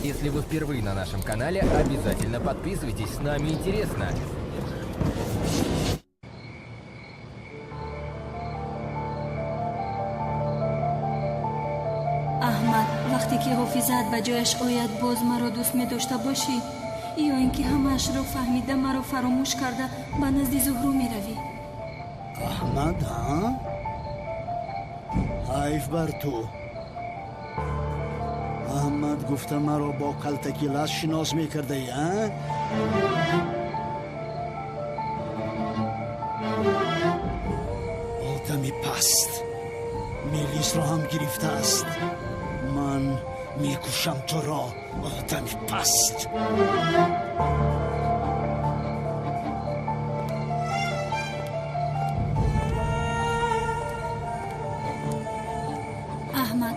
Если вы впервые на нашем канале, обязательно подписывайтесь, с нами интересно. احمد وقتی که حافظت به جایش آید باز مرا دوست می داشته باشی یا اینکه همه‌اش را فهمیده مرا فراموش کرده به نزد زهرو می روی؟ احمد ها؟ حیف بر تو. احمد گفته مرا با کلتکی لس شناس می کرده ای ها؟ آدمی پست میلیس را هم گرفته است. من میکشم تو را آدمی پست. احمد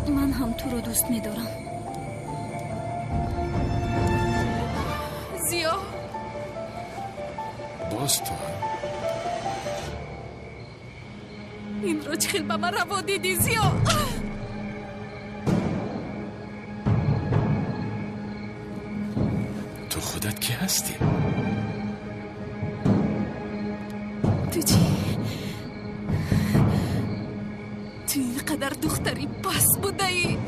من هم تو رو دوست می دارم. زیا باز تو این رو چخیل به من روا دیدی زیا. تو خودت کی هستی؟ تو چی؟ تو اینقدر دختری پس بوده ای؟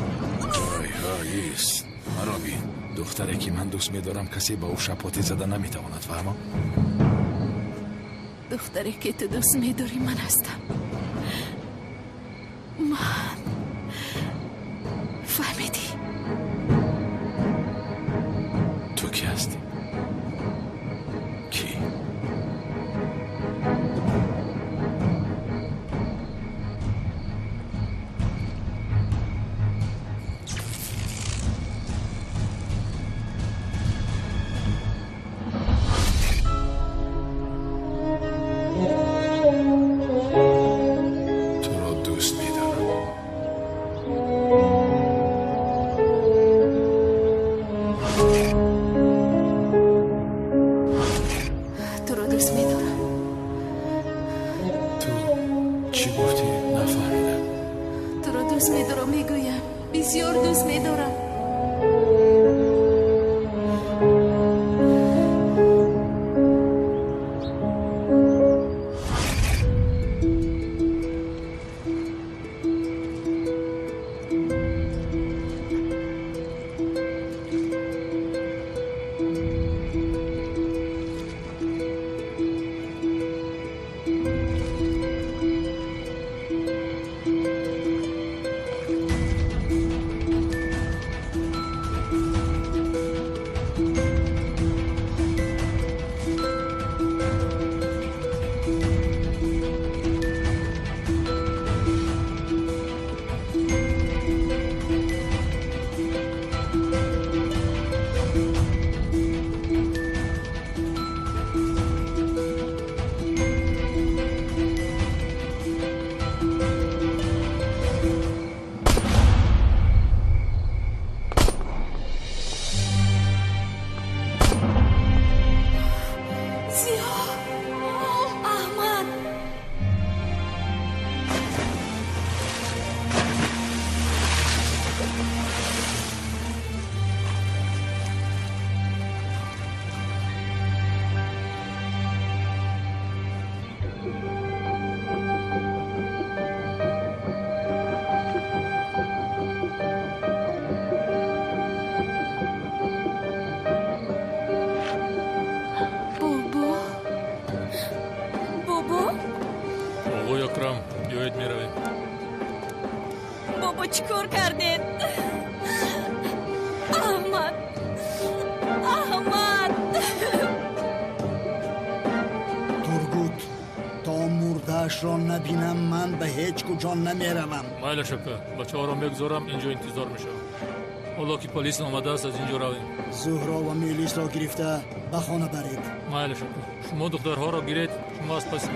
ایست مرا بین. دختری که من دوست می‌دارم کسی با او شپاتی زده نمیتواند فهمم. دختری که تو دوست می‌داری من هستم. من فهمیدی؟ تو کی هستی؟ کی؟ بابا چیکار کردین؟ احمد ترگوت تا مردهش را نبینم من به هیچ کجا نمیروم. مایل شکر بچه ها را بگذارم اینجا انتظار میشه. حالا که پلیس آمده است از اینجا رویم. زهرا و میلیس را گرفته به خانه برید. مایل شکر شما دخترها را گیرید. شما از پس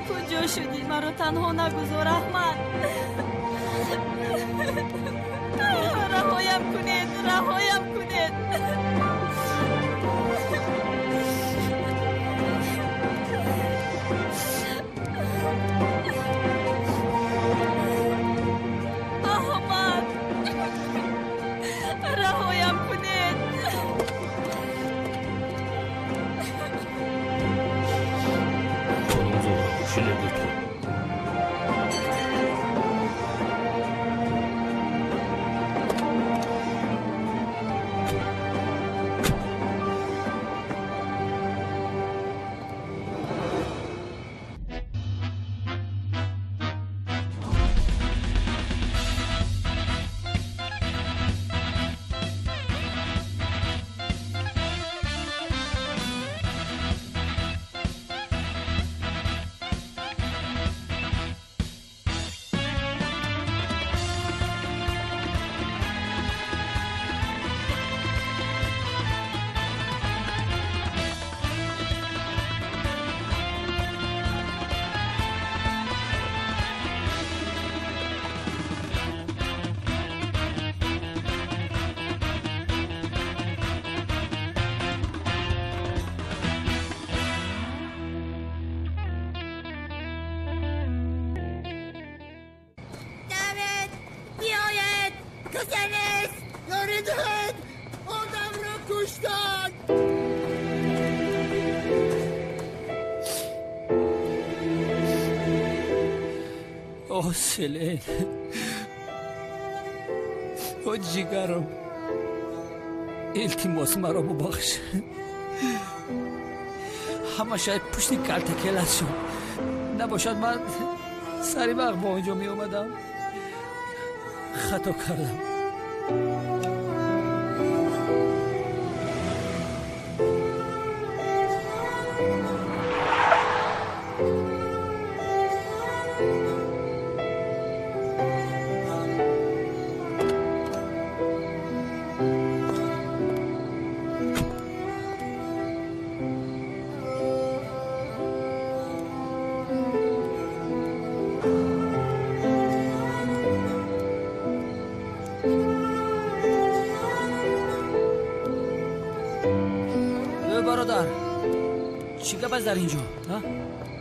کجا شدی؟ مرا تنها نگذار احمد. رهایم کنید. ماشین دکتر. سلین او جیگرم التماس مرا ببخش. همه شاید پشت کلت کلاس شد، نباشد من سری وقت با اونجا می اومدم. خطا کردم. برادر چی گپ است در اینجا؟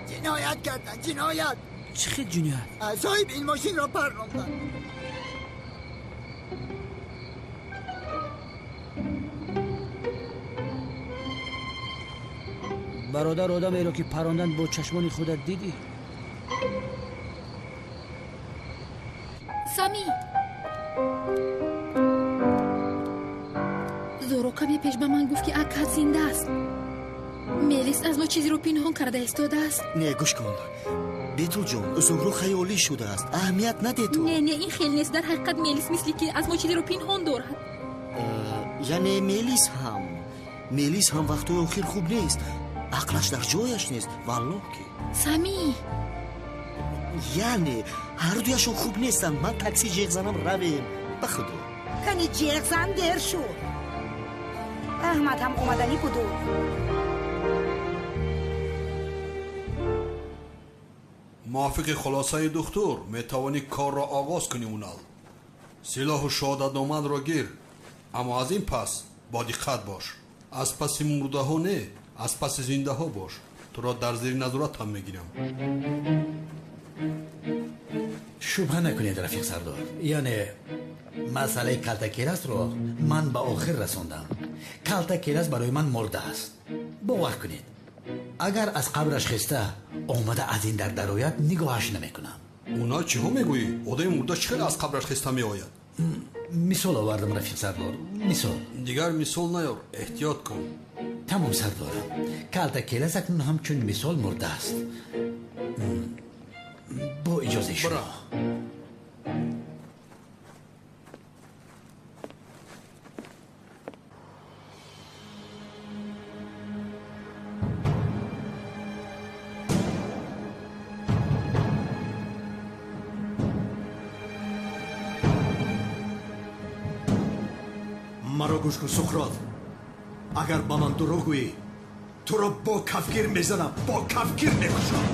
جنایت کردن، جنایت. چه خیلی جنایت؟ صاحب این ماشین را پروندن. برادر آدمی را که پراندن با چشمان خودت دیدی؟ سامی زورو کمی پیش به من گفت که اکا زنده است. میلیس از ما چیزی رو پنهان کرده ایستاده است. نه گوش کن بیتو جون، زورو خیالی شده است، اهمیت نده تو. نه این خیلی نیست. در حقیقت میلیس مثلی که از ما چیزی رو پنهان دارد. یعنی میلیس هم وقتی آخر خوب نیست، عقلش در جایش نیست. والله که سامی یعنی هر دویشون خوب نیستن. من تاکسی جیغ زنم رویم بخدا. کنی جیغ زن دیر شد. احمد هم اومدنی بودو. موافق خلاصه دکتر میتوانی کار را آغاز کنی. اونال سلاح و شهادتنامه را گیر، اما از این پس با دقت باش. از پس مرده ها نه، از پس زنده ها باش. تو را در زیر نظارت هم میگیرم. شبه نکنید رفیق سردار. یعنی مسئله کلتکیرس رو من به آخر رسوندم. کلتکیرس برای من مرده است. باور کنید اگر از قبرش خسته آمده از این در درایت نگاهش نمیکنم. اونا چی ها میگویی؟ آدم مرده چقدر از قبرش خسته میآید؟ مثال آوردم رفیق سردار. مثال دیگر مثال نیار، احتیاط کن. تمام سردارم. کلتکیرس اکنون همچون مثال مرده است. با اجازه شما. مرا گوش کن سقراط. اگر با من دروغ گویی تو را با کفگیر میزنم، با کفگیر میکشم.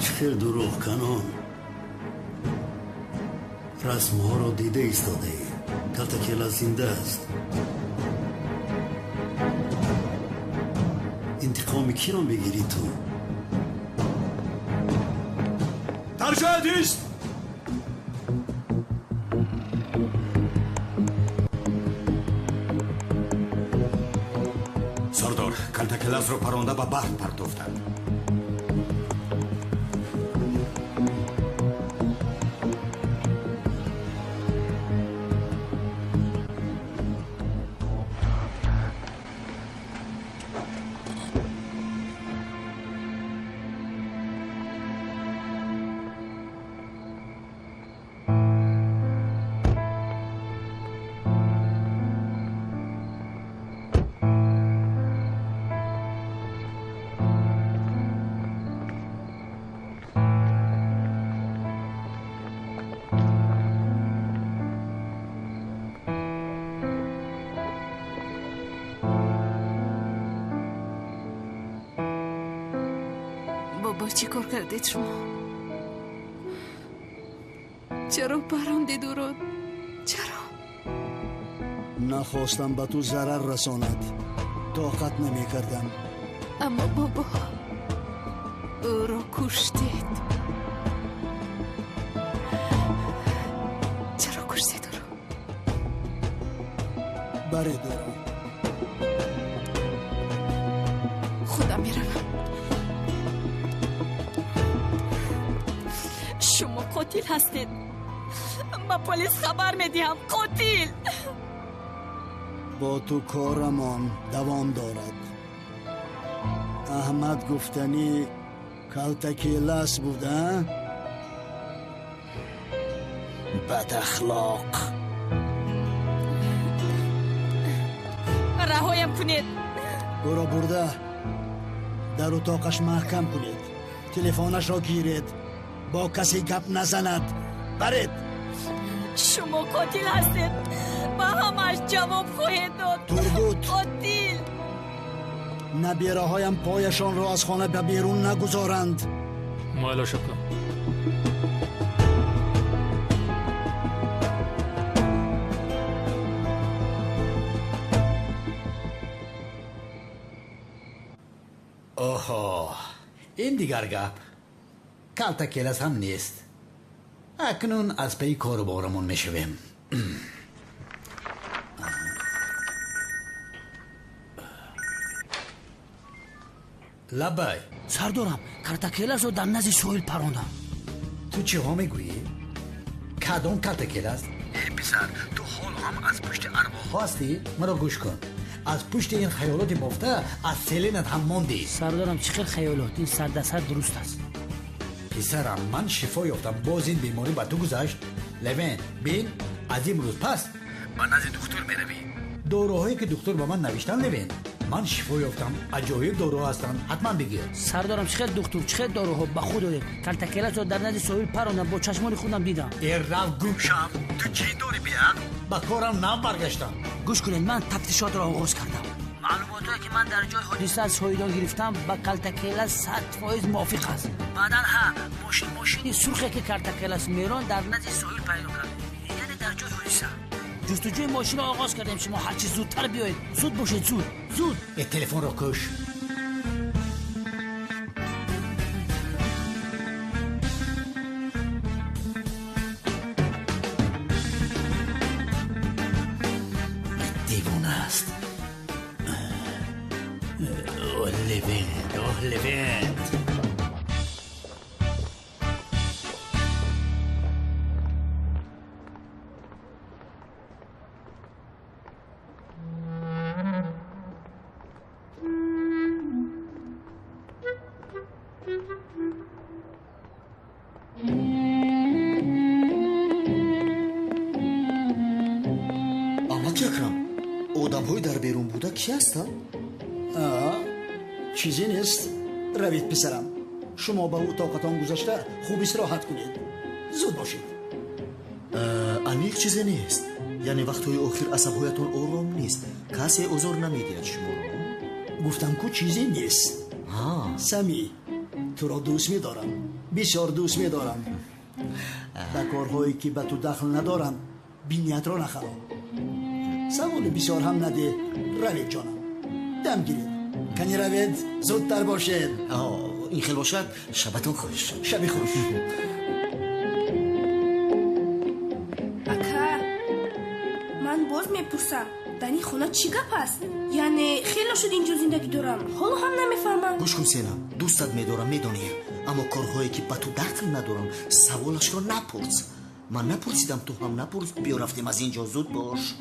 چه دروغ کنان؟ رسم ها را دیده ایستاده ای. کلتکیلا زنده است. انتقام کی را میگیری تو؟ در جهت ایست. سردار کلتا کلاس رو پرونده به بحر پرتوفتن. چی کار کردید شما؟ چرا براندید او را؟ چرا؟ نخواستم به تو ضرر رساند، طاقت نمی کردم. اما بابا او را کشتید. چرا کشتید او را؟ بری دارم. خودم میروم. شما قاتل هستید. با پلیس خبر میدیم. قاتل. با تو کارمان دوام دارد. احمد گفتنی کلتکیلس بوده؟ بد اخلاق. رهایم کنید. او را برده در اتاقش محکم کنید. تلفنش را گیرید. با کسی گپ نزند. برید. شما قاتل هستید. با همش جواب خواهید داد. تربوت. قاتل. نبیره هایم پایشان را از خانه به بیرون نگذارند. مایلا شکر. اوه این دیگر گپ کلتا کلاس هم نیست. اکنون از پی کار بارمون میشویم. لبای سردارم کلتا کلاس رو در نزد سویل پراندم. تو چه ها میگویی؟ کدام کلتا کلاس؟ ای پسر تو حال هم از پشت ارواح هستی؟ مرا گوش کن. از پشت این خیالات مفته از سیلینت هم موندی. سردارم چقدر خیالات؟ این سردسر درست است. پسرم من شفا یافتم. باز این بیماری به تو گذشت. لوین بین از این روز پس به نزد دکتر میروی. داروهایی که دکتر به من نوشتن لوین من شفا یافتم. عجایب دارو هستن. حتما بگیر. سردارم چقدر دکتر چقدر داروها به خود دارید. کلتا کلاس رو در نزد سویل پراندم. با چشمان خودم دیدم. ای رفت گوشم. تو چی داری بیا؟ با کارم نم برگشتم. گوش کنید من تفتیشات را آغاز کردم. معلوماتی که من در جای حادثه از سویدا گرفتم با کلتا کلاس 100% موافق است. بعداً ماشین سرخی که کلتا کلاس میران در نزد سویل پیدا کرد. یعنی در جای حادثه. جستجوی ماشین را آغاز کردیم. شما هر چی زودتر بیایید. زود باشید. زود. ای تلفن را کش. دیوانه است. لوین. احمد اکرم آدم های در بیرون بوده کی هستن؟ چیزی نیست. روید پسرم. شما به اتاقتان گذاشته خوب استراحت کنید. زود باشید. عمیق چیزی نیست. یعنی وقتهای آخر عصبهایتون آرام نیست. کسی عذر نمیدید شما رو؟ گفتم که چیزی نیست. سمی تو را دوست می‌دارم. بسیار دوست می‌دارم. در کارهایی که به تو دخل ندارم بینیت را نخرام. سوال بسیار هم نده. روید جانم. دم گیرید. کنی روید زودتر باشید. این خیلی باشد. شبتون خوش. شبی خوش. اکا من باز میپرسم دنی خونه حالا چی گپ است؟ یعنی خیلی شد اینجا زندگی دارم حالا هم نمیفهمم. گوش کن سینا، دوستت میدارم میدونی، اما کارهایی که به تو دخل ندارم سوالش رو نپرس. من نپرسیدم تو هم نپرس. بیا رفتیم از اینجا زود باش.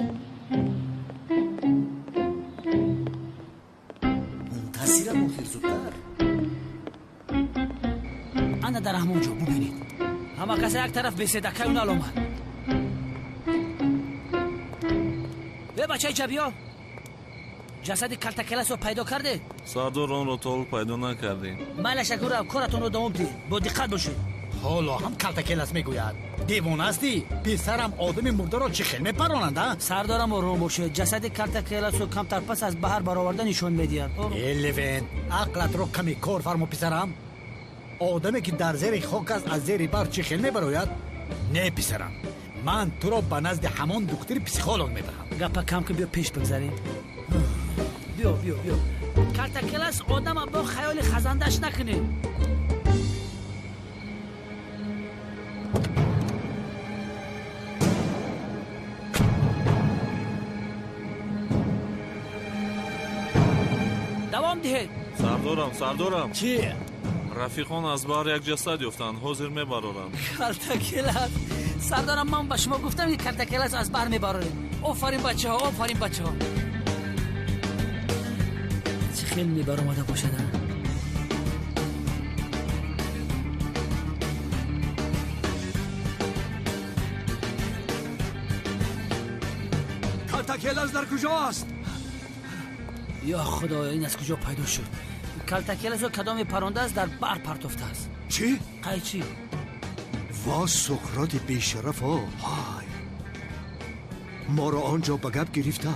منتظرم آخر زودتر. انا در همونجا ببینید همه کسی یک طرف بیسته که اون آمد. به بچه اینجا بیا. جسد کلتکلس رو پیدا کرده؟ سردار آن رو تا پیدا نکردیم. من شکر کارتون رو دوام دید. با دقت باشید. حالا هم کلتکلس میگوید دیوانه هستی؟ پسرم آدم مرده را چه خیلی میپرانند؟ سردارم آروم باشه. جسد کلتکلس رو کمتر پس از بحر برآورده نشون میدید. لوین عقلت رو کمی کار فرما پسرم. آدمی که در زیر خاک است از زیر بر چه خیلی میبراید؟ نه پسرم، من تو را به نزد همان دکتر پسیخولوگ میبرم. گپا کم که بیا پیش بگذاریم. بیا کلتکلس آدم با خیال خزندش نکنه. دوام دهید. سردارم چی؟ رفیقان از بحر یک جسد یافتند. حاضر میبرارند. کلتکلس سردارم من به شما گفتم که کلتکلس از بحر میبراریم. آفرین بچه ها. چه خیلی میبر اومده باشد. کلتکلس در کجاست؟ یا خدایا این از کجا پیدا شد؟ کلتکلس رو کدام پرنده است در بحر پرتافته است. چی؟ قیچی. وا سقراط بیشرف ها. های ما را آنجا به گپ گرفته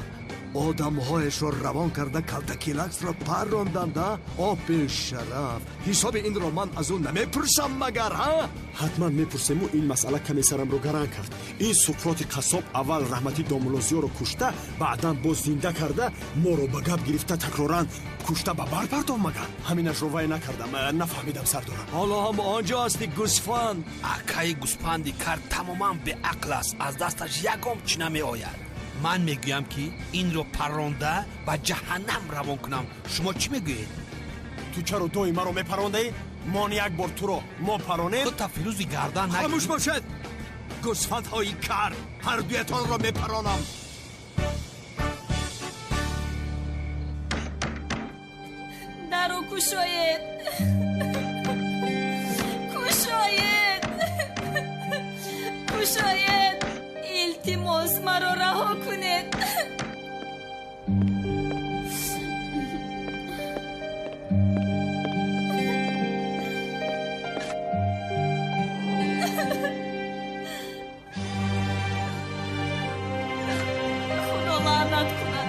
آدمهایش را روان کرده کلتکلس را پراندند. بیشرف حساب این را من از اون نمیپرسم مگر ها؟ حتما میپرسم و این مسئله کمی سرم رو گران کرد. این سقراط قصاب اول رحمتی دامولوزیو رو کشته بعدا باز زنده کرده ما رو به گپ گرفته تکرارن کشته به بر پرتاب مگر همینش رو وای نکردم. نفهمیدم سردارم. حالا هم آنجا هستی گوسفند. اکای گوسفندی کرد تماما به عقل است. از دستش یکم چی نمی آید. من میگویم که این رو پرانده به جهنم روان کنم. شما چی میگوید؟ تو چرا دوی ما رو میپرانده؟ ما یک بار تو رو ما پرانه خود تفیروزی گردن نگید. خاموش باشد گوسفند های کر هر دویتان را میپرانم. درو کشاید التماس مرا رها کنید. خدا لعنت کند.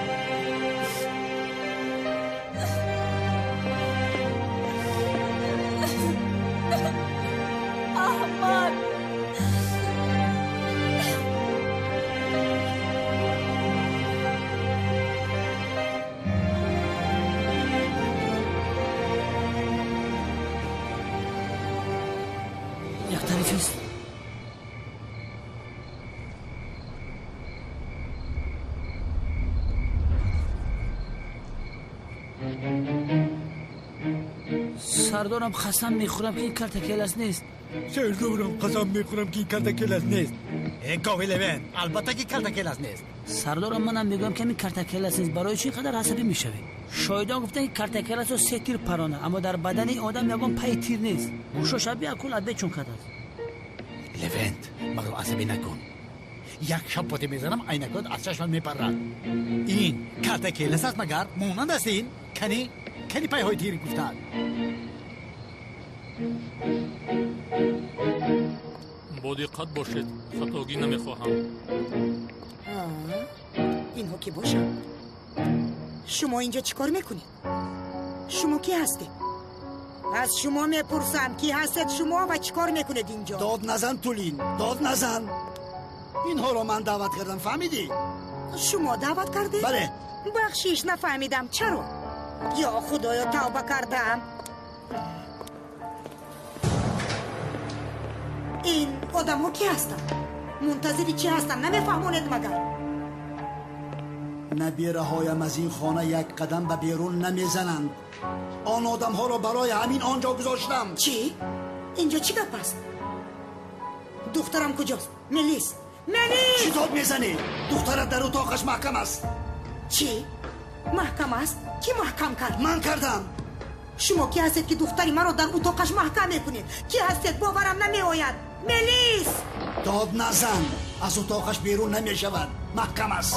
احمد یک طرفی است. سردارم قسم میخورم که این کلتکلس نیست. سردارم قسم میخورم که این کلتکلس نیست. این کافی لوین البته که کلتکلس نیست. سردارم منم میگم که این کلتکلس نیست. برای چی قدر عصبی میشوی؟ شایدان گفتن که کلتکلس رو 3 تیر پرانه اما در بدن این آدم یکم پای تیر نیست. گوشو شبیه اکول عده چون کده. لوینت مرا عصبی نکن. یک شب پاتی میزنم عینکات از چشمم میپرد. این کلتکلس است مگر؟ مونند است این؟ کنی پای های تیر گفتن. با دقت باشید. خطاگی نمیخواهم. اینها که باشم. شما اینجا چیکار میکنید؟ شما کی هستید؟ از شما میپرسم کی هستید شما و چیکار میکنید اینجا؟ داد نزن تولین، داد نزن. اینها رو من دعوت کردم فهمیدی؟ شما دعوت کردید؟ بله. بخشیش نفهمیدم چرا؟ یا خدایا توبه کردم. این آدم ها کی هستن؟ منتظری چی هستن؟ نمیفهمونید مگر؟ نبیرهایم از این خانه یک قدم به بیرون نمیزنند. آن آدم ها را برای همین آنجا گذاشتم. چی؟ اینجا چی گپ است؟ دخترم کجاست؟ ملیس چی داد میزنی؟ دخترت در اتاقش محکم است. چی؟ محکم است؟ کی محکم کرد؟ من کردم. شما کی هستید که دختری مرا در اتاقش محکم میکنید؟ کی هستید؟ باورم نمی آید. ملیس داد نزن. از اتاقش بیرون نمی شود. محکم است.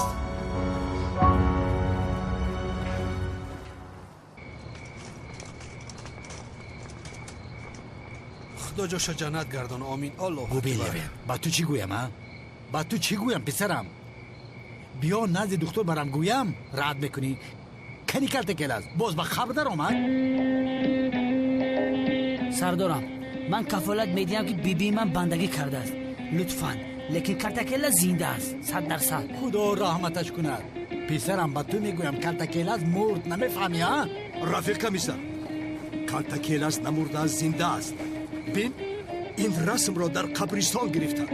خدا جاش جنت گردان. آمین. الله اکبر. با تو چی گویم ها؟ با تو چی گویم پسرم؟ بیا نزد دکتر برام گویم رد میکنی. کنی کلت کلاس باز با خبر در آمد. سردارم من کفالت میدیم که بیبی من بندگی کرده است لطفاً، لیکن کلتکلا زنده است 100%. خدا رحمتش کند. پسرم با تو میگویم کلتکلاس مرد. نمیفهمی ها؟ رفیق کمیسر، کلتکلاس نمرده است، زنده است. بین این رسم را در قبرستان گرفتن.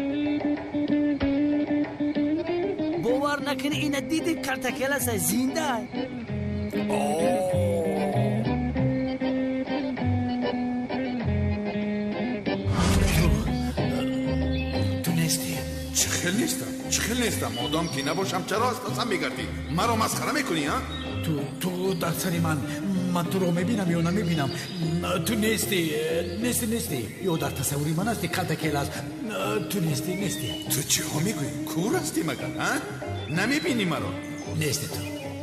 باور نکنی این دیدی کلتکلاس زنده است. چه خیلی نیستم مادام که نباشم چرا استاسم میگردی؟ مرا مسخره میکنی ها؟ تو در سری من تو رو میبینم یا نمیبینم. تو نیستی یا در تصوری من هستی کلتکلاس. تو نیستی. تو چی ها میگوی؟ کور هستی مگر ها؟ نمیبینی مرا؟ نیستی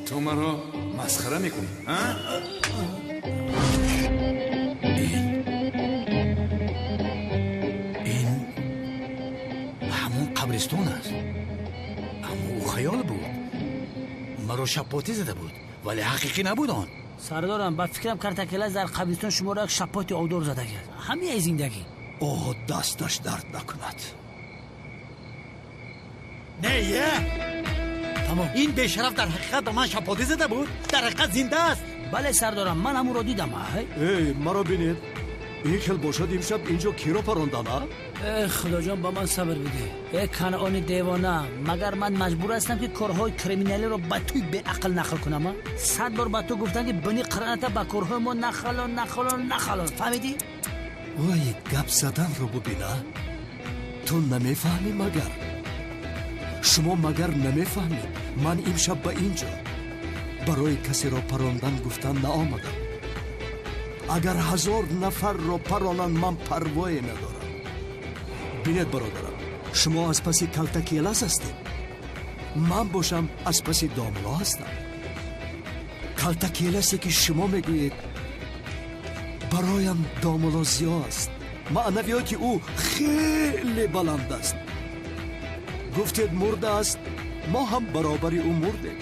تو مرا مسخره میکنی ها؟ این همون قبرستون است. اما او خیال بود. مرا شپاتی زده بود ولی حقیقی نبود آن. سردارم با فکرم کلتکلاس در قبرستون شما را شپاتی آودار زده کرد. همین زندگی. اوه دستش درد نکند. نه تمام. این بیشرف در حقیقت به من شپاتی زده بود. در حقیقت زنده است. بله سردارم من همون رو دیدم. ای مرا بینید. این کل باشد امشب اینجا کی را پراندن ها؟ خدا جان با من صبر بده. ای کنعان دیوانه، مگر من مجبور هستم که کارهای کریمینالی رو با توی به عقل نقل کنم؟ 100 بار با تو گفتن که بنی قرنتا با کارهای ما نخلان. فهمیدی؟ وای گپ زدن رو ببینه. تو نمیفهمی مگر؟ شما مگر نمیفهمی؟ من امشب با اینجا برای کسی را پراندن گفتن نآمدم. اگر 1000 نفر را پرانن من پروایی ندارم. بینید برادرم، شما از پس کلتکلاس هستید، من باشم از پس داملا هستم. کلتکلاسی که شما میگویید برایم داملا زیا است. معنویات که او خیلی بلند است. گفتید مرده است، ما هم برابری او مرده.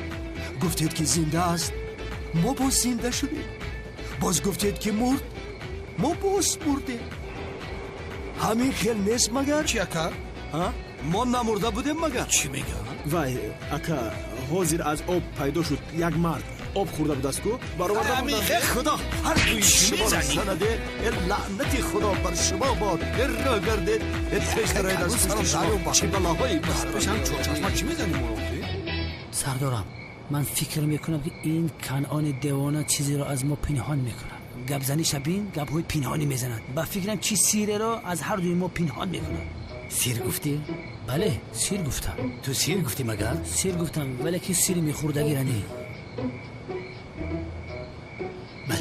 گفتید که زنده است، ما باز زنده شدیم. باز گفتید که مرد، ما باز مرده. همین خیل نیست مگر؟ چی اکا؟ ما نمرده بودیم مگر؟ چی میگه؟ وای اکا حاضر از آب پیدا شد یک مرد. آب خورده بود است کو برآورده بود. خدا هر دوی شما را سنده. لعنت خدا بر شما باد. را گردید اتخشترهای در سوزی چی بلاهایی بسرم چشما چی میزنی مروفی؟ سردارم من فکر میکنم که این کنعان دیوانه چیزی رو از ما پنهان میکنه. گپ زنی شبین گپ های پنهانی میزنند. با فکرم چی سیره رو از هر دوی ما پنهان میکنن. سیر گفتی؟ بله سیر گفتم. تو سیر گفتی مگر؟ سیر گفتم ولی که سیر میخوردگی رنی. بله.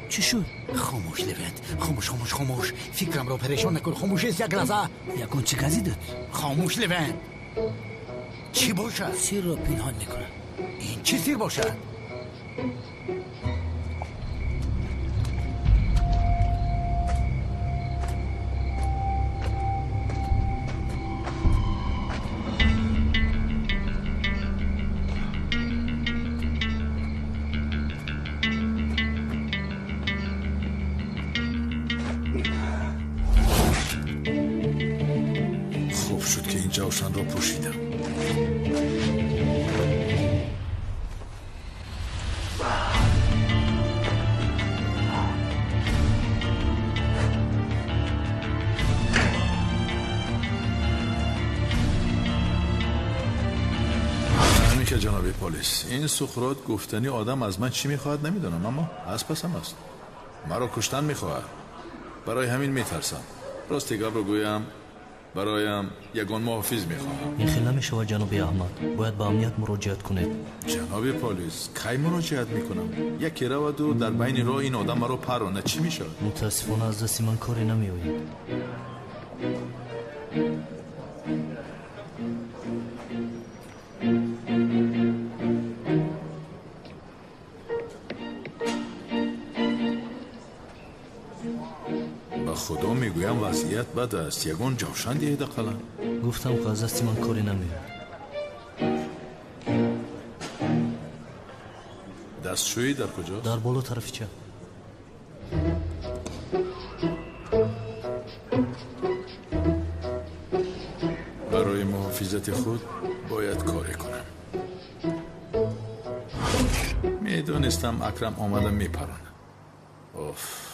چی شد؟ خاموش لوند. خاموش. فکرم رو پریشان نکن. خاموش است یک لحظه. یکون چی گزی داد؟ خاموش لوند. چی باشد؟ سیر رو پنهان میکنن. این چی سیر باشد؟ خوب شد که این جوشن را پوشیدم. جناب پلیس، این سخرات گفتنی آدم از من چی میخواهد نمیدونم، اما از پسم است. مرا کشتن میخواهد. برای همین میترسم. راستی رو گویم برایم یگان محافظ میخواهم. این خیلی نمیشه جناب احمد، باید به امنیت مراجعت کنید. جناب پلیس کی مراجعت میکنم؟ یکی رود و در بین راه این آدم مرا پرانه چی میشه؟ متاسفانه از دست من کاری نمیآید. خدا میگویم وضعیت بد است. یگان جوشن دیده قلم. گفتم که از دست من کاری نمیاد. دستشویی در کجاست؟ در بالا طرف چپ. برای محافظت خود باید کاری کنم. میدونستم اکرم آمده میپرانه. اوف.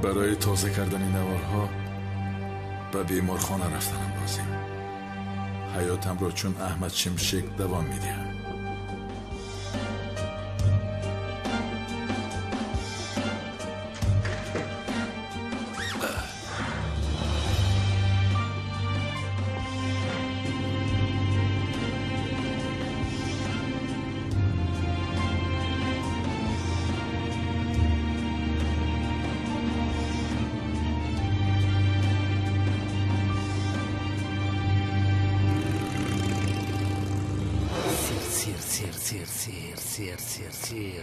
برای تازه کردن نوارها به بیمارخانه رفتنم لازم. حیاتم را چون احمد شمشک دوام میدهم.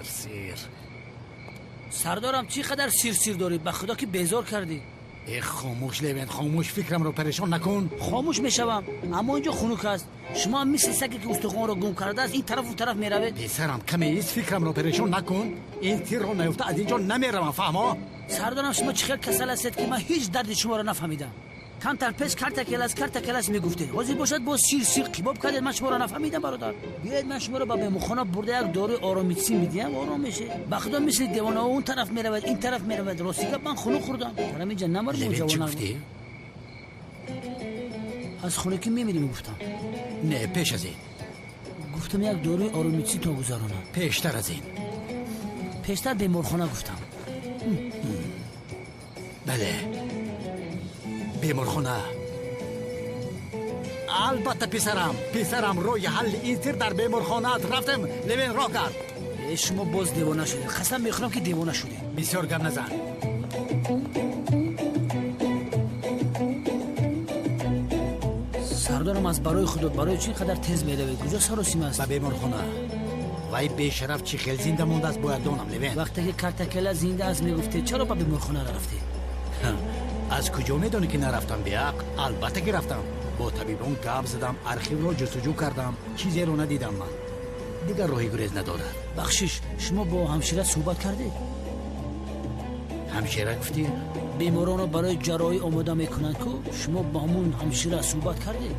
سیر سردارم چی قدر سیر داری؟ به خدا که بیزار کردی. خاموش لیوین، خاموش، فکرم رو پریشان نکن. خاموش میشوم، اما اینجا خنک است. شما هم مثل سگی که استخوان رو گم کرده است این طرف و طرف میروید. پسرم کمی ایست، فکرم رو پریشان نکن. این تیر رو نیفته از اینجا نمیروم، فهما؟ سردارم شما چقدر کسل هستید که من هیچ درد شما رو نفهمیدم. کمتر پیش کارت میگفتید. حاضر باشد با سیر قباب کردید، من شما رو نفهمیدم برادر. بیاید من شما رو به بیمارخانه برده یک داروی آرامیسی میدیم، آرام میشه. بخدا مثل دیوانه اون طرف میرود این طرف میرود. راستی که من خونو خوردم. درم اینجا نمرد اون جوانه. از خونه که میمیریم گفتم. نه پیش از این. گفتم یک داروی آرامیسی تا گذرانم. پیشتر از این. پیشتر بیمارخانه گفتم. بله. بیمارخانه. البته پسرم روی حل این تیر در بیمارخانه رفتم. لیوین راه کرد. شما باز دیوانه شدید. قسم میخورم که دیوانه شدید. بسیار گم نزن. سردارم از برای خود برای چی قدر تیز میروید؟ کجا سر و سیمه است؟ به بیمارخانه. وای بیشرف چی خیلی زنده مونده است باید دانم لیوین. وقتی که کارتکلا زنده است میگفته چرا به بیمارخانه رفتی؟ از کجا میدونی که نرفتم بیاق؟ البته که رفتم. با طبیبان گپ زدم، ارشیو رو جستجو کردم، چیزی رو ندیدم من. دیگر راهی گریز نداره. بخشش شما با همشیره صحبت کردید؟ همشیره گفتی؟ بیماران رو برای جراحی آماده میکنند که شما با همون همشیره صحبت کردید؟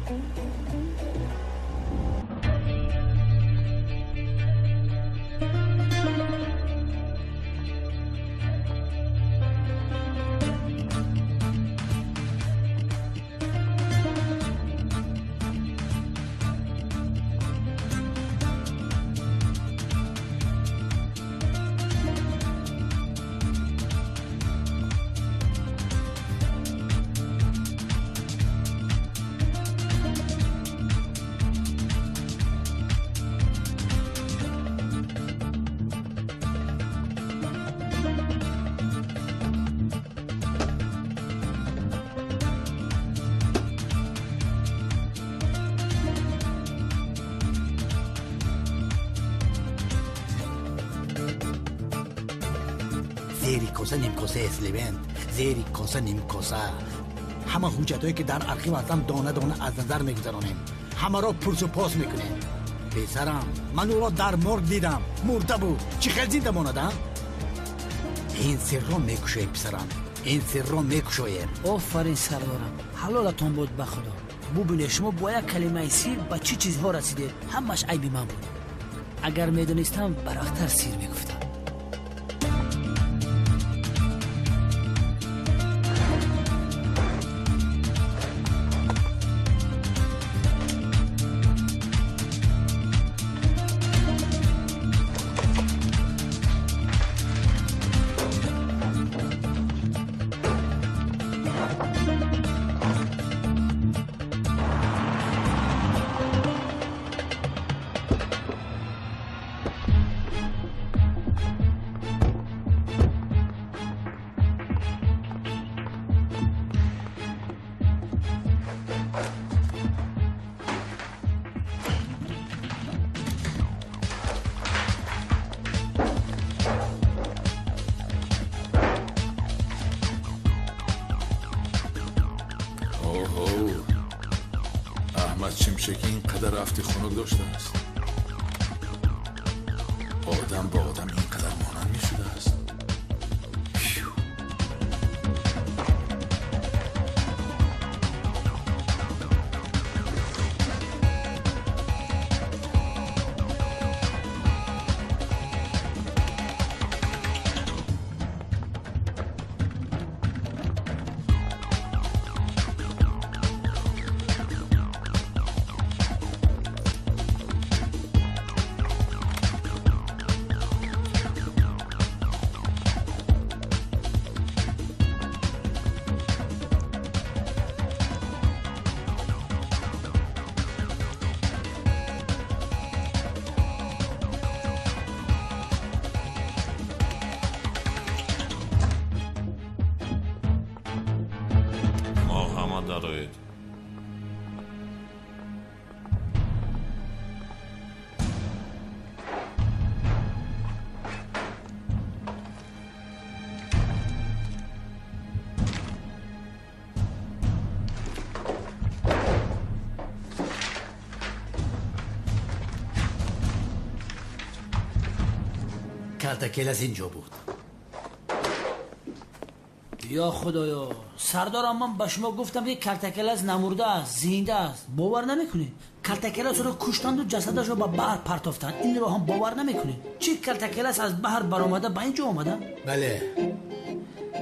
زیری کاسه نیم کاسه اسلیوند، زیری کاسه نیم کاسه. همه حجتایی که در ارخیو هستم دانه دانه از نظر میگذارانیم، همه را پرس و پاس میکنیم. پسرم من او را در مرگ دیدم، مرده بود، چی خیلی زنده ماندم. این سر را میکشویم پسرم، این سر را میکشویم. آفرین سردارم، حلالتون بود به خدا. ببینید شما با یک کلمه سیر به چه چیزها رسیدید، همش عیب من بود. اگر میدونستم برختر سیر میگفتم. احمد چمشکی اینقدر رفتی خنک داشته است. آدم با آدم اینقدر مانند می شده است. ندارید. کارتکل از اینجا بود. یا خدایا سردارم، من به شما گفتم که کارتکل نمرده است، زنده است. باور نمیکنید؟ کارتکل رو کشتند و جسدش رو به بحر پرتافتند. این رو هم باور نمیکنید؟ چی کارتکل از بحر برآمده به اینجا اومده؟ بله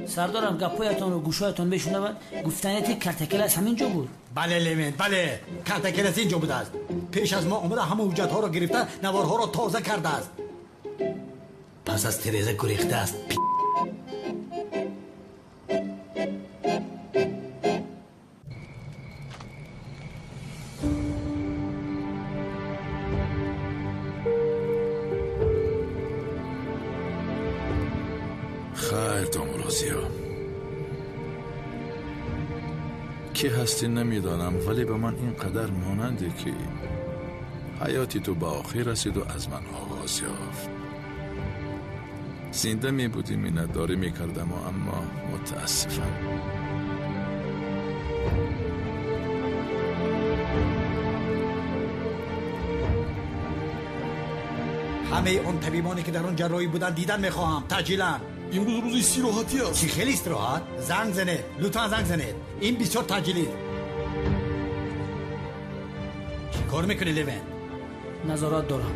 سردارم، گپایتون و گوشایتون میشنوند. گفتنیت کارتکل همینجا بود. بله لیمنت، بله کارتکل از اینجا بوده است. پیش از ما اومده همه حجت ها رو گرفته، نوارها رو تازه کرده است. پس از تریزه گریخته است. خیر دومروزیا، کی هستی نمیدانم، ولی به من اینقدر ماننده که حیاتی تو به آخر رسید و از من آغاز یافت. زنده می بودی مینداری میکردم اما متاسفم. همه اون طبیبانی که در اون جراحی بودن دیدن میخواهم تعجیلا. امروز روز استراحتی است. چی خیلی استراحت؟ زنگ زنید لطفا، زنگ زنید. این بسیار تعجیلی. چی کار میکنی لیون؟ نظارت دارم.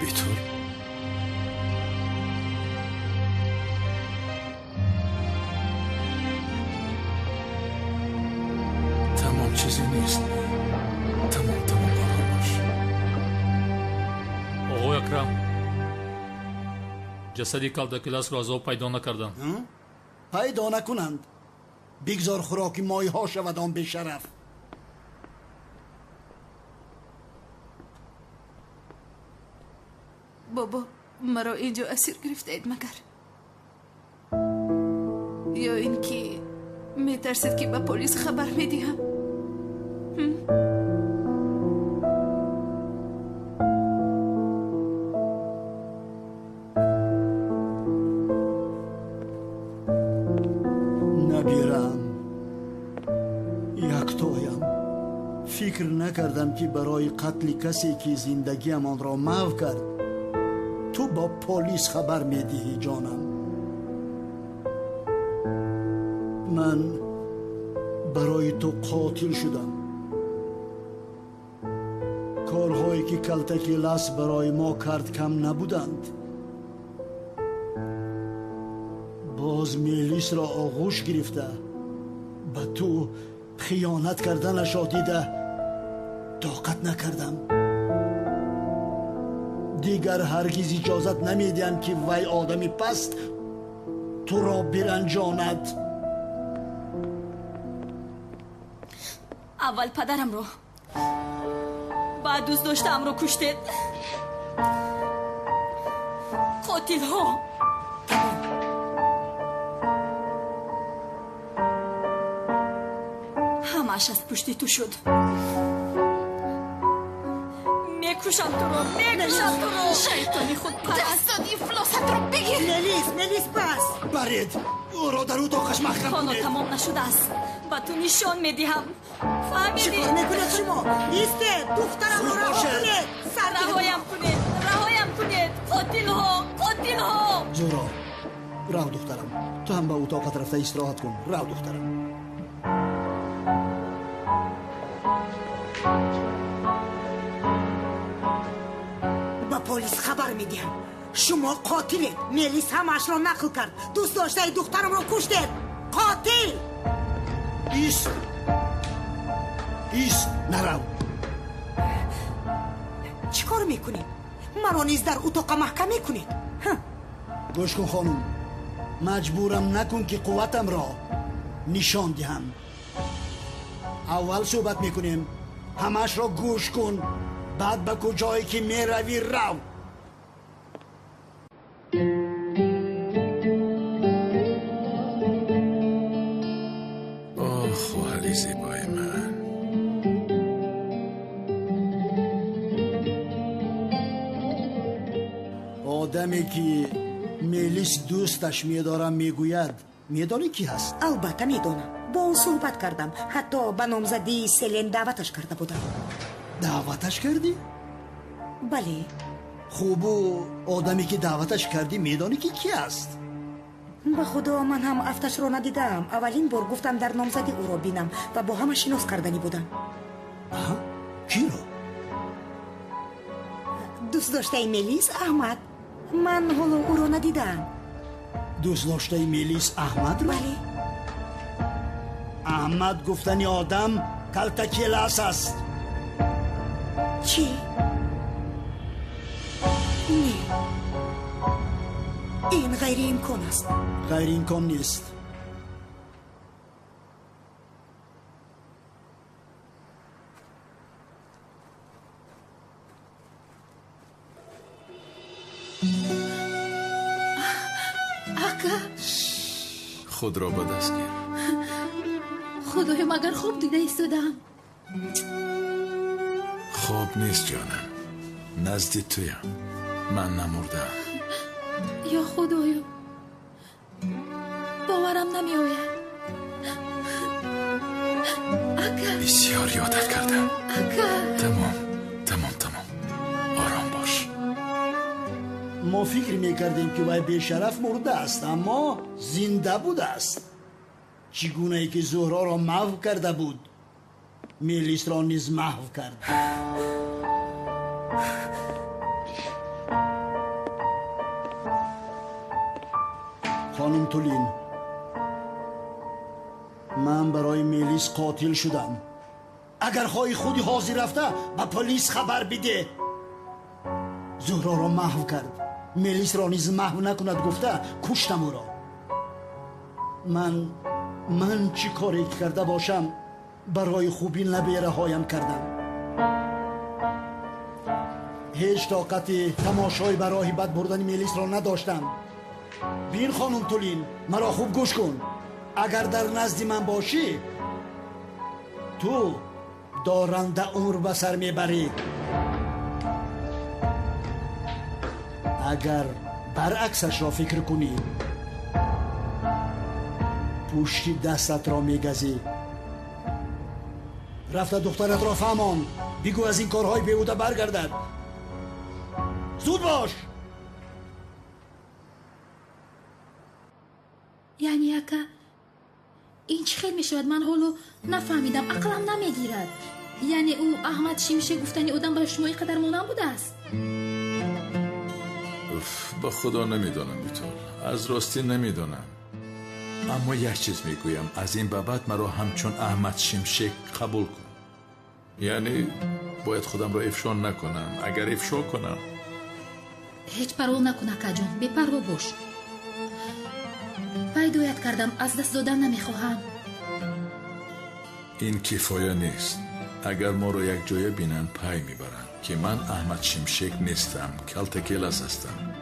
بیتول تمام چیزی نیست. تمام آرام باش. آقای اکرم، جسدی کالداکیلاس را از آب پیدا نکردند. پیدا نکنند. بگذار خوراک ماهی ها شود آن به شرف. بابا مرا اینجا اسیر گرفته اید مگر؟ یا اینکه میترسید که به پلیس خبر میدیم؟ نبیرم یکتایم. فکر نکردم که برای قتل کسی که زندگیمان را محو کرد تو با پلیس خبر میدهی جانم. من برای تو قاتل شدم. کارهایی که کالداکیلاس برای ما کرد کم نبودند. باز میلیس را آغوش گرفته به تو خیانت کردنش را دیده طاقت نکردم. دیگر هرگز اجازت نمیدیم که وی آدمی پست تو را برنجاند. اول پدرم رو، بعد دوست داشتم رو کشتید. قاتل ها. همش از پشت تو شد. میکشم تو رو. شیطانی خود پرست. دستان افلاست رو بگیر. ملیس بس. برید او را در اتاقش محکم خانه کنید. تمام نشده است. با تو نشان میدهم. فهمیدی؟ چیکار میکنید شما؟ ایسته دخترم رو رها کنید. رهایم کنید. قاتل ها. زورا رو دخترم. تو هم به اتاقت رفته استراحت کن. رو دخترم. با پلیس خبر میدیم. شما قاتلید. میلیس همش را نقل کرد. دوست داشته دخترم رو کشتید. قاتل. ایست نرو. چیکار میکنید؟ مرا نیز در اتاق محکم میکنید. گوش کن خانم. مجبورم نکن که قوتم را نشان دهم. اول صحبت میکنیم. همش را گوش کن. بعد به کجایی که میروی رو. خواهری زیبای من. آدمی که میلیس دوستش میدارم میگوید میدانی کی هست؟ البته میدونم. با اون صحبت کردم. حتی به نامزدی سلین دعوتش کرده بودم. دعوتش کردی؟ بله. خوبو آدمی که دعوتش کردی میدانی که کی است؟ به خدا من هم افتش رو ندیدم. اولین بار گفتم در نامزدی او را بینم و با همه شناس کردنی بودم. کی رو؟ دوست داشته میلیس احمد. من حالا او را ندیدم. دوست داشته میلیس احمد رو؟ بله. احمد گفتنی آدم کالداکیلاس است. چی؟ نه، این غیر امکان است. غیر امکان نیست. اکا خود را به دست گیر. خدایا مگر خوب دیده ایستادم؟ خوب نیست جانم. نزدیک تویم. من نمردم. یا خدایا باورم نمی آید. اکا بسیار یادت کردم. اکا تمام آرام باش. ما فکر میکردیم که وی بیشرف مرده است اما زنده بوده است. چگونه ای که زهرا را محو کرده بود میلیس را نیز محو کرد. تولین من برای میلیس قاتل شدم اگر خواهی خودی حاضر رفته با پلیس خبر بده زهرا را محو کرد میلیس را نیز محو نکند گفته کشتم او را من چی کاری کرده باشم برای خوبی لبه رهایم کردم هیچ طاقت تماشای برای بد بردن میلیس را نداشتم بین خانم تولین مرا خوب گوش کن اگر در نزد من باشی تو دارنده عمر به سر میبری اگر برعکسش را فکر کنی پشتی دستت را میگزی رفته دخترت را فهمان بگو از این کارهای بیهوده برگردد زود باش یعنی اکا این چه خیلی میشود من حالو نفهمیدم عقلم نمیگیرد یعنی او احمد چی میشه گفتنی آدم برای شما اینقدر مانم بوده است با خدا نمیدانم بیتول از راستی نمیدانم اما یک چیز میگویم از این بابت مرا همچون احمد شمشک قبول کن یعنی باید خودم را افشا نکنم اگر افشا کنم هیچ پروا نکن اکا جان بپروا باش هدایت کردم از دست دادن نمیخواهم این کفایه نیست اگر ما رو یک جای بینن پای میبرن که من احمد شمشک نیستم کلتکیلاس هستم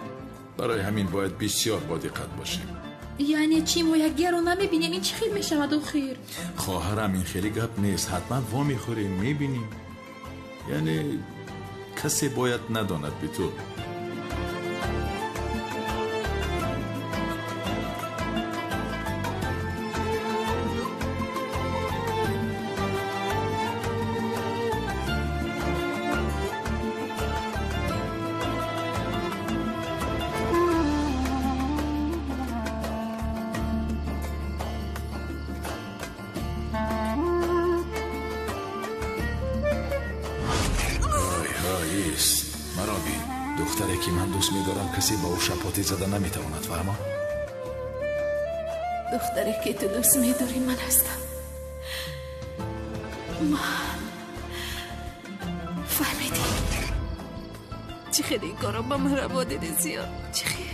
برای همین باید بسیار با دقت باشیم یعنی چی ما یک گر رو نمیبینیم این چی خیلی میشود آخیر خواهرم این خیلی گپ نیست حتما وا میخوریم میبینیم یعنی کسی باید نداند بی تو دختره که من دوست می‌دارم کسی با او شپاتی زده نمیتواند فهمه دختره که تو دوست می‌داری من هستم من فهمیدی چی خیلی این کارا با من روا دیدی زیاد چی خیلی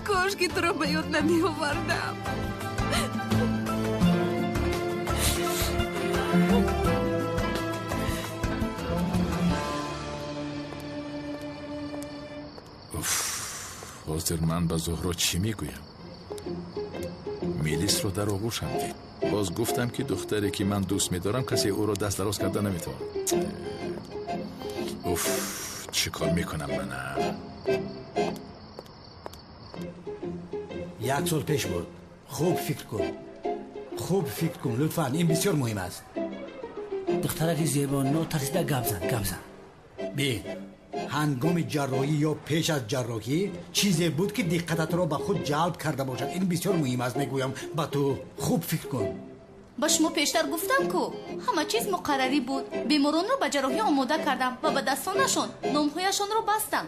کاشکی تو را به یاد نمی آوردم حاضر من به زهرا چی میگویم میلیس رو در آغوشم دید باز گفتم که دختری که من دوست میدارم کسی او رو دست دراز کرده نمیتواند چی کار میکنم من یک سال پیش بود خوب فکر کن لطفا این بسیار مهم است دخترک زیبا نو ترسیده گپ زن بی هنگام جراحی یا پیش از جراحی چیزی بود که دقتت را به خود جلب کرده باشد این بسیار مهم است میگویم با تو خوب فکر کن با شما پیشتر گفتم کو همه چیز مقرری بود بیماران رو به جراحی آماده کردم و به دستانشون نامهایشان رو بستم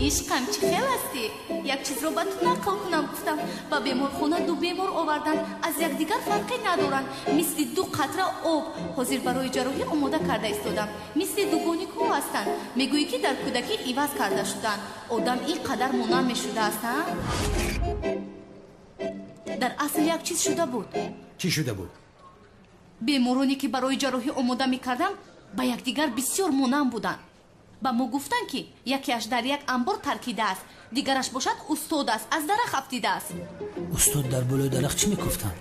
عشقم چی خیل هستی یک چیز رو به تو نقل کنم گفتم با بیمار خونه دو بیمار آوردن از یک دیگر فرقی ندارن مثل دو قطره آب حاضر برای جراحی آماده کرده استادم مثل دو گونیکو هستن میگویی که در کودکی عوض کرده شدن آدم این قدر مونم میشده است در اصل یک چیز شده بود چی شده بود بیمارانی که برای جراحی آماده میکردم با یک دیگر بسیار مونم بودن با ما گفتن که یکیش در یک انبار ترکیده است دیگرش باشد استاد است از درخت افتیده است استاد در بالای درخت چی میگفتن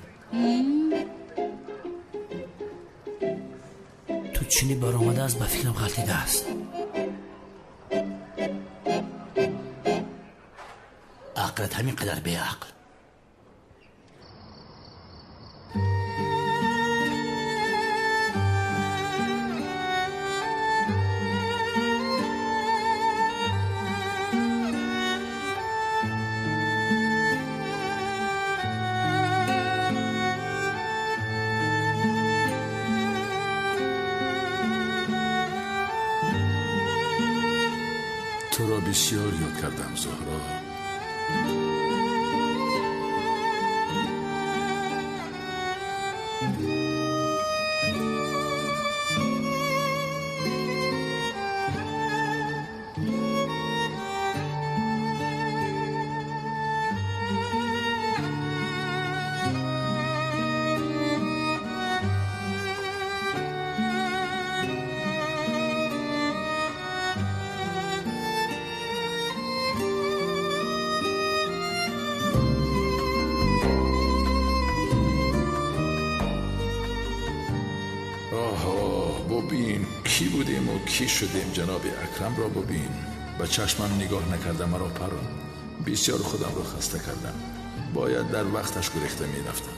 تو چینی برآمده است به فکرم غلطیده است عقلت همین قدر به عقل بسیار یاد کردم زهرا. ببین کی بودیم و کی شدیم. جناب اکرم را ببین. به چشمم نگاه نکرده مرا پران. بسیار خودم را خسته کردم. باید در وقتش گریخته می رفتم.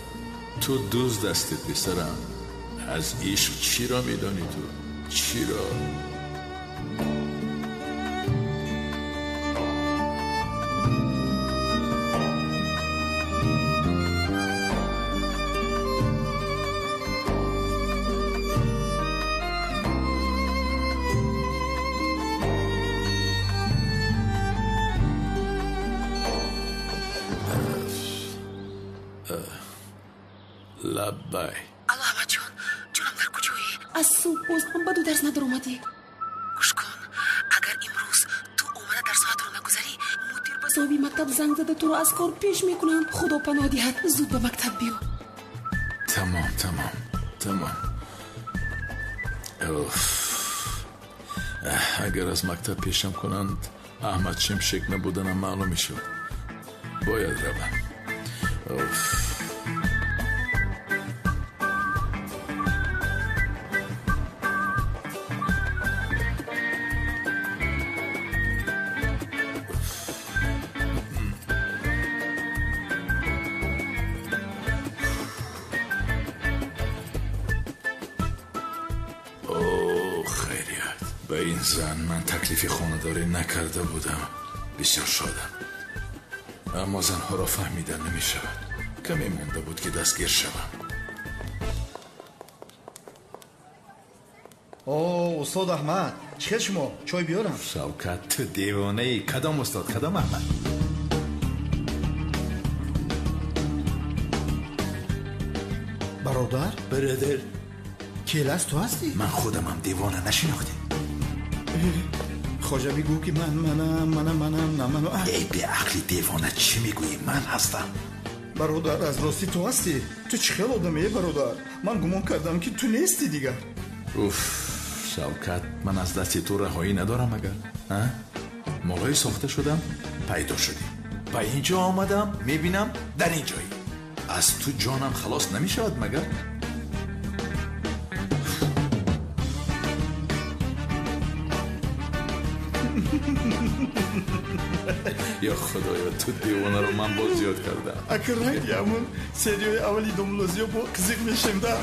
تو دوز دستت بسرم. از عشق چی را می دانی تو؟ چی را؟ لبای الله احمد جان جانم در کجایی؟ از صبح باز هم بدو درس ندار اومدی. گوش کن، اگر امروز تو اومده در ساعت رو نگذاری مدیر به صاحبی مکتب زنگ زده تو رو از کار پیش میکنم. خدا پناه دهد زود به مکتب بیا. تمام. اگر از مکتب پیشم کنند احمد شمشک نبودنم معلوم میشد. باید روم. به این زن من تکلیف خانه‌داری نکرده بودم. بسیار شادم. اما زنها را فهمیدن نمی شود. کمی مونده بود که دستگیر شوم. استاد احمد چه شما؟ چای بیارم؟ شوکت تو دیوانه ای. کدام استاد؟ کدام احمد؟ برادر کلاس تو هستی؟ من خودم هم دیوانه نشناختی. خواجه بگو که منم ای بی عقلی دیوانه چی میگویی؟ من هستم. برادر از راستی تو هستی؟ تو چه خیلی آدمیه برادر؟ من گمان کردم که تو نیستی دیگر. شوکت من از دستی تو رهایی ندارم مگر؟ موقعی ساخته شدم پیدا شدی. با اینجا آمدم میبینم در اینجایی. از تو جانم خلاص نمیشود مگر؟ یا خدایا تو دیوانه رو من باز زیاد کردم. اگر رنگی همون سریای اولی دوملوزی با قزیق میشم ده.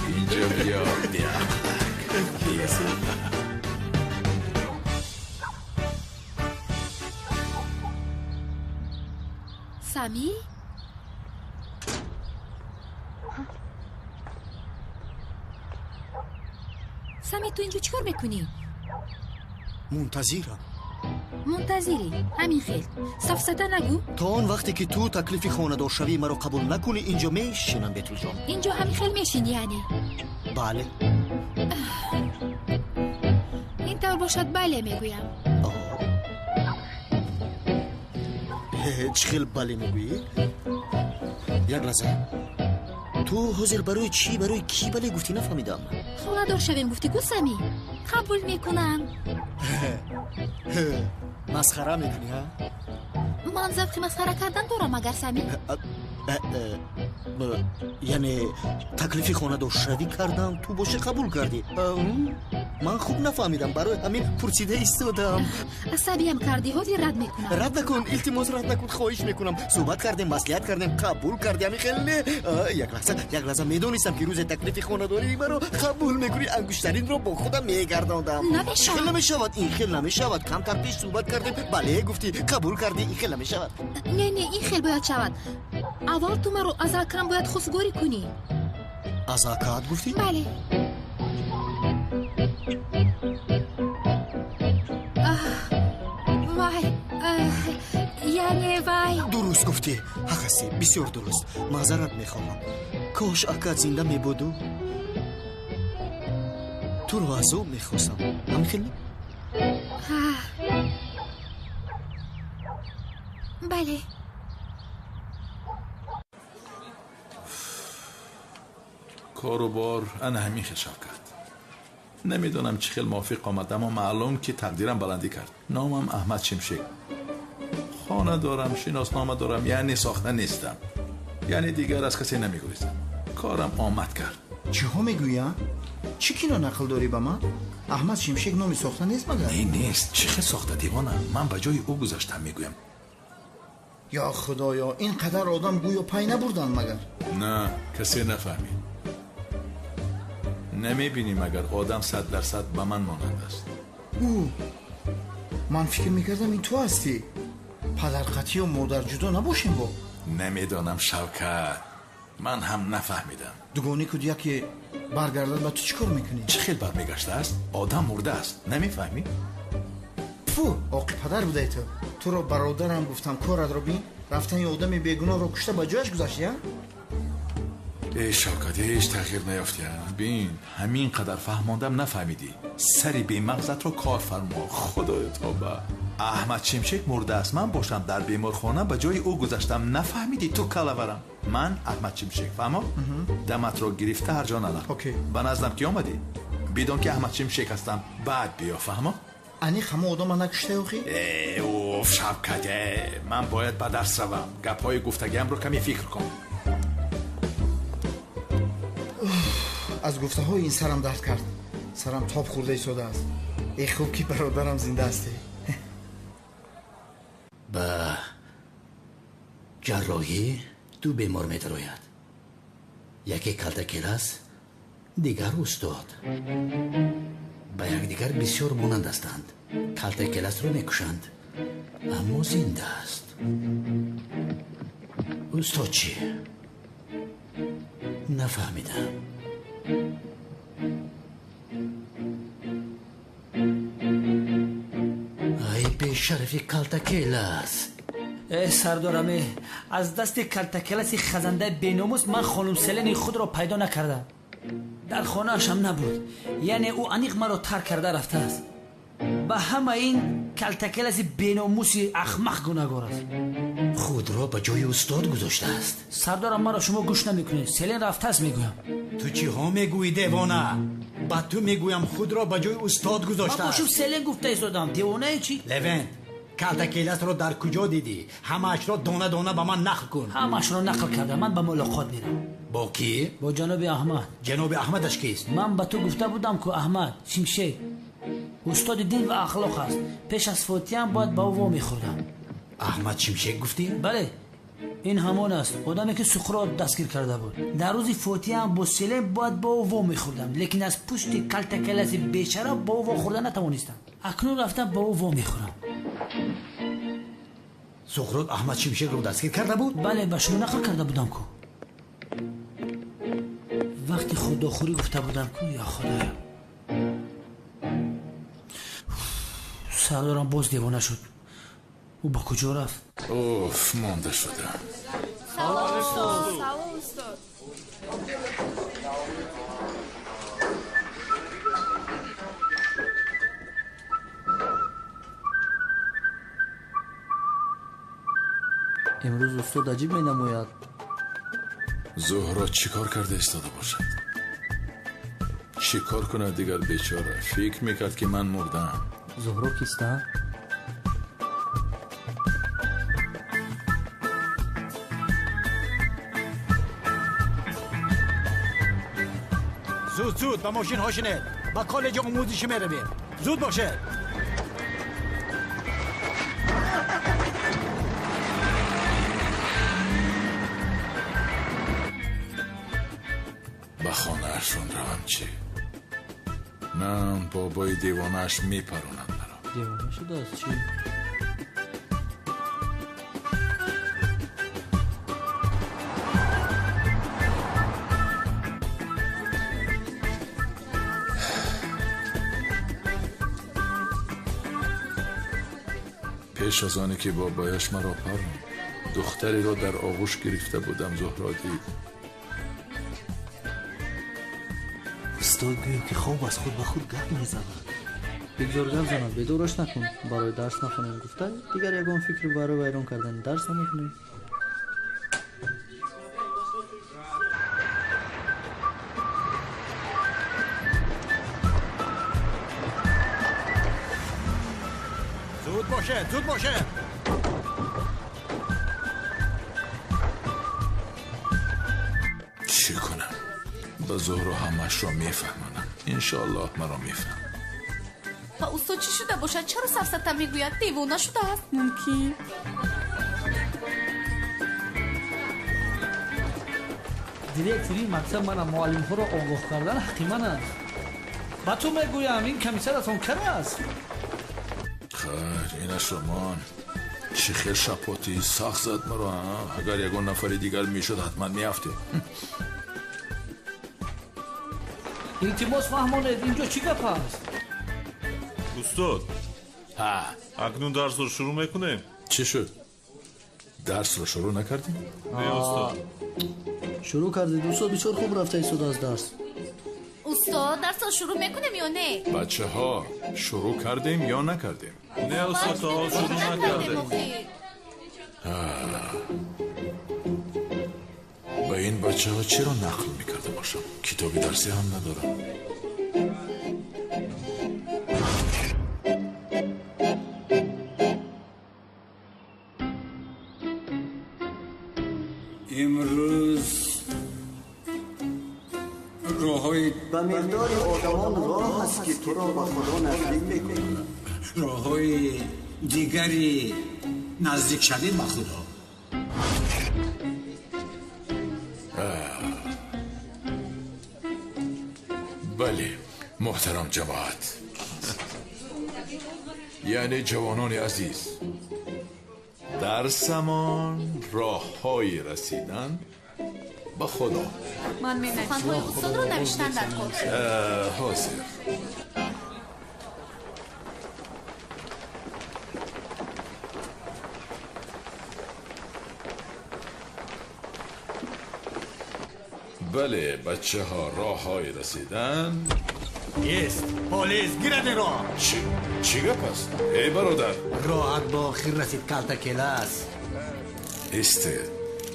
اینجا بیا سمی؟ سمی تو اینجا چیکار میکنی؟ منتظری؟ همین خیل سفسطه نگو. تا اون وقتی که تو تکلیف خانه‌دار شوی مرا قبول نکنی اینجا میشینم به تو جان. اینجا همین خیل میشینی یعنی؟ بله. این طور باشد بله میگویم. چه خیل بله میگویی؟ یک لحظه. تو حاضر برای چی برای کی بله گفتی نفهمیدم. خانه‌دار شویم گفتی کو سمی؟ قبول میکنم. مسخره میکنی ها؟ من ذوق مسخره کردن دارم مگر سمی؟ یعنی تکلیف خانه‌دار شوی کردم تو باشه قبول کردی. من خوب نفهمیدم برای همین پرسیده ایستادم. عصبی هم کردی هادی رد میکنم. رد نکن التماس رد نکن خواهش میکنم. صحبت کردیم مصلحت کردیم قبول کردی خیلی. یک لحظه میدونستم که روز تکلیف خانه‌داری مرا قبول میکنی. انگشترین رو با خودم میگرداندم. خیلی نمیشود این خیلی نمیشود. کمتر پیش صحبت کردیم بله گفتی قبول کردی این خیلی نمیشود. نه این خیلی باید شود. اول تو مرا از اکرم باید خواستگاری کنی. از اکرم گفتی؟ بله. وای درست گفتی حق هستی بسیار درست معذرت میخوام کاش اکات زنده میبودو تو رو از او میخواستم همین خیلی بله کارو بار انا همین خشاب کرد نمیدونم چه خیل موافق آمد اما معلوم که تقدیرم بلندی کرد نامم احمد شمشیر خانه دارم شناسنامه دارم یعنی ساخته نیستم یعنی دیگر از کسی نمیگویزم کارم آمد کرد چی ها میگویم؟ چی کنو نقل داری به من؟ احمد شمشیر نامی ساخته نیست مگر؟ نه نیست چه خیل ساخته دیوانه من به جای او گذاشتم میگویم یا خدایا اینقدر آدم گویا پای نبردن مگر؟ نه کسی نفهمید نمیبینیم اگر آدم 100% به من مانند است او من فکر میکردم این تو هستی پدر قطعی و مادر جدا نباشیم با نمیدانم شوکت من هم نفهمیدم دوگانی کدیا که برگردد با تو چیکار میکنی؟ چه خیلی برمیگشته است آدم مرده است نمیفهمی؟ فو آقی پدر بودی تو رو برادرم گفتم کارت رو بین رفتن یه آدم بیگناه رو کشته با جایش گذاشتی ها؟ ای شوکت هیچ تغییر نیافتی بین همین قدر فهماندم نفهمیدی سری بی مغزت رو کار فرما خدای توبه احمد شمشک مرده است من باشم در بیمارخانه به جای او گذاشتم نفهمیدی تو کلاورم من احمد شمشک فهمو دمت رو گرفته هر جا نرم به نزدم کی آمدی بدون که احمد شمشک هستم بعد بیا فهمو انی خمه آدم نکشته اوخی اوف شوکت من باید به درس روم گپای گفتگیم رو کمی فکر کنم از گفته های این سرم درد کرد سرم تاب خورده ایستاده است ای خوب که برادرم زنده استی با جراحی دو بیمار میدروید یکی کلتکیلاس دیگر استاد با یک دیگر بسیار مانند هستند کلتکیلاس رو میکشند اما زنده است استاد چی؟ نفهمیدم ای به شرفی کلتکیلاس سردارمه از دست کلتکیلاس خزنده بیناموس من خانم سلین خود را پیدا نکردم در خانه هم نبود یعنی او انیق مرا ترک کرده رفته است به همه این کلتکیلاس بیناموس احمق گناهگار است خود را به جای استاد گذاشته است سردارم مرا شما گوش نمیکنید سلین رفته است میگویم تو چی ها میگویی دیوانه با تو میگویم خود را به جای استاد گذاشته است من سلین گفته ایستادم دیوانه چی لوین کلتکیلاس رو در کجا دیدی همه‌اش را دانه دانه به من نقل کن همه‌اش را نقل کرده من به ملاقات میرم با کی با جناب احمد جناب احمدش کیست من به تو گفته بودم که احمد شمشیر استاد دین و اخلاق است پیش از فوتی هم باید با او میخوردم احمد شمشیر گفتی بله این همان است آدمی که سقراط دستگیر کرده بود در روز فوتی هم با سلیم باید با او میخوردم لیکن از پشت کلتکیلاس بیچاره با او خوردن نتوانستم اکنون رفتم با او میخورم سقراط احمد شمشیر رو دستگیر کرده بود بله به شما نقل کرده بودم که وقتی خودخوری گفته بودم که یا خدایا سردارم باز دیوانه شد او با کجا رفت اوف مانده شدم سلام استاد امروز استاد عجیب می نموید زهرا چیکار کرده ایستاده باشد چیکار کنه دیگر بیچاره فکر میکرد که من مردم زهرا کیسته زود با ماشین هاشینه با کالج آموزشی میرویم زود باشه به خانه اشون روم چی نه بابای دیوانهش میپروند مرا دیوانه شده از چی؟ پیش از آنی که بابایش مرا پروند دختری را در آغوش گرفته بودم زهرادی. استاد گویا که خواب از خود به خود گپ میزند. بگذار گپ زند، بدورش نکن. برای درس نخونیم گفته دیگر یگان فکر برای ویران کردن درس نمیکنیم. زود باشه چی کنم؟ به زهرا همش را میفهمانم. انشاءالله مرا میفهم. و استاد چی شده باشد؟ چرا سفسطه میگوید؟ دیوانه شده است؟ ممکن دیرکتوری مقصد من معلم ها را آگاه کردن حقی من است. با تو میگویم این کمیسر از اون کره است. خیر اینش رمان چی خیلی شپاتی سخت زد مرا. اگر یگان نفر دیگر میشد حتما میافته. التماس فهمانید اینجا چی گپ است؟ استاد اکنون درس رو شروع میکنیم. چی شد؟ درس رو شروع نکردیم؟ نه استاد شروع کردید استاد، بسیار خوب رفته استاد از درس. استاد درس رو شروع میکنیم یا نه؟ بچه ها شروع کردیم یا نکردیم؟ نه استاد تا شروع نکردیم. به این بچه ها چرا نقل میکرده باشم؟ کتابی درسی هم ندارم. امروز راههای به مقدار آدمان راه هست که تو را به خدا نزدیک میکنه. راههای دیگری نزدیک شدید به خدا. بله محترم جماعت، یعنی جوانان عزیز، در زمان راه های رسیدن به خدا. من می‌نویسم سخن‌های استاد رو نوشتن در کارت. حاضر. بله بچه ها راه های رسیدن. است پلیس گیرد راه. چی گپ است؟ ای برادر راحت با آخر رسید کالتا کلاس. است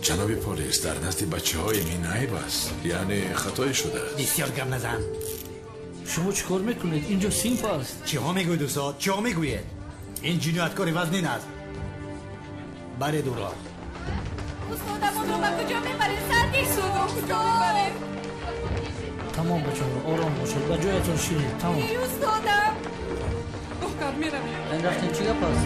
جناب پلیس، در نزد بچه های این عیب است، یعنی خطای شده. بسیار گپ نزن. شما چی کار میکنید؟ اینجا سینف است. چی ها میگوید استاد؟ چی ها میگوید؟ این جنایتکاری وزنین است. بره دو راه. استادمون رو به کجا میبرید؟ سردی شد استاد. تمام بچه ها آرام باشید، به جایتون شیرید. تمام. ای استادم دختر میرم. این رفتیم چی گپ است؟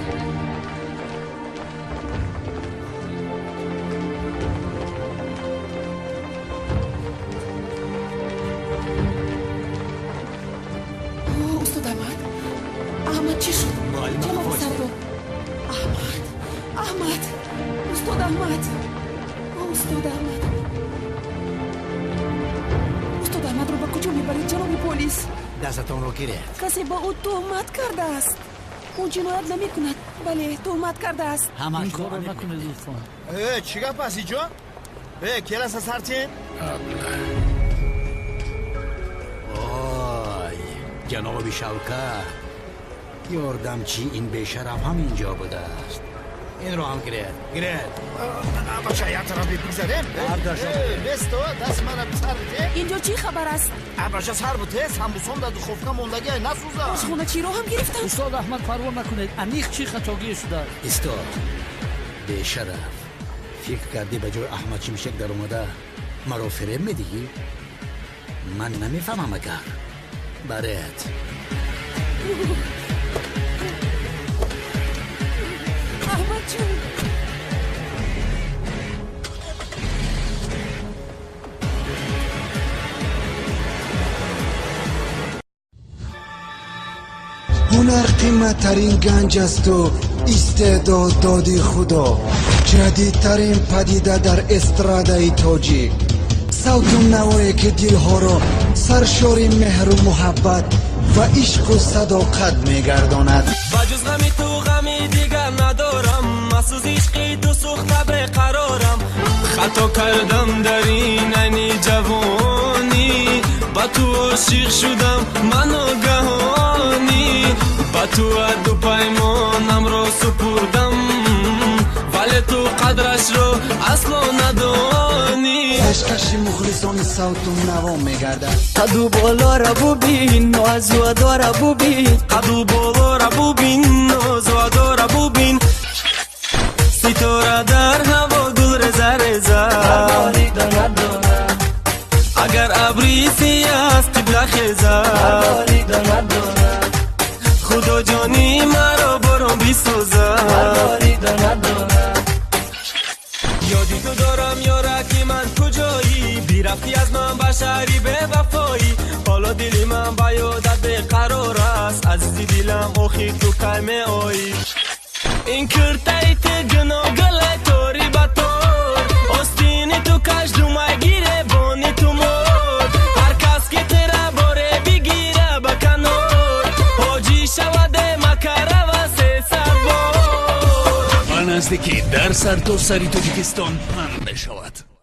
استاد احمد چی شد؟ جواب سردار. احمد استاد احمد رو به کجا میبرید جناب پلیس؟ دستتون رو گیره. کسی با او تهمت کرده است. او جنایت نمی کند. بله تهمت کرده است. این کار رو نکنید لطفا. چی گپ است اینجا؟ کلاس از هرچین؟ وای جناب شوکت، یاردم چی این بیشرف هم اینجا بوده است. این رو هم گرد باشایت را بگذاریم. بستو دست من سر بده. اینجا چی خبر است؟ ابراجه سر بده سمبوسون در خوفنا موندگی نسوزه. از خونه چی رو هم گرفتن؟ استاد احمد پروا نکنید، انیخ چی خطاگی شده؟ استاد بیشرف، فکر کردی به جای احمد چی میشک در اومده مرا فریب میدی؟ من نمیفهمم اگر برات احمد جون هنر قیمتترین گنج است و استعداد دادی خدا. جدیدترین پدیده در استرادای تاجیک، صوت و نوایی که دلها را سرشار مهر و محبت و عشق و صداقت میگرداند. و جز غمی تو غمی دیگر ندارم، محسوس عشقی تو سوخته به قرارم خطا کردم در این جوانی با تو عاشق شدم من آگهانی با تو دو پیمانم را سپردم ولی تو قدرش رو اصلا ندانی عشقشی مخلصان صوتم نوام میگردد قدو بالا را ببین ناز و ادا را ببین قدو بالا را ببین ناز و ادا را ببین ستاره در هوا گل رزه رزه اگر ابری سیاست قبله خیزه خدا جانی مرا برام بیسوزه یادی تو دارم یارکی من کجایی بیرفتی از من بشری به وفایی حالا دلی من با یادت به قرار است عزیزی دلم آخی تو کلمه آیی این کرتایت گناگل توری بطور آستینی تو کش دومه گیره بانی تو مور هر کس که تیره باره بگیره بکنار حاجی شوده مکره و 300 بار من نزدیکی در سر تو سری توجیکستان پنده شود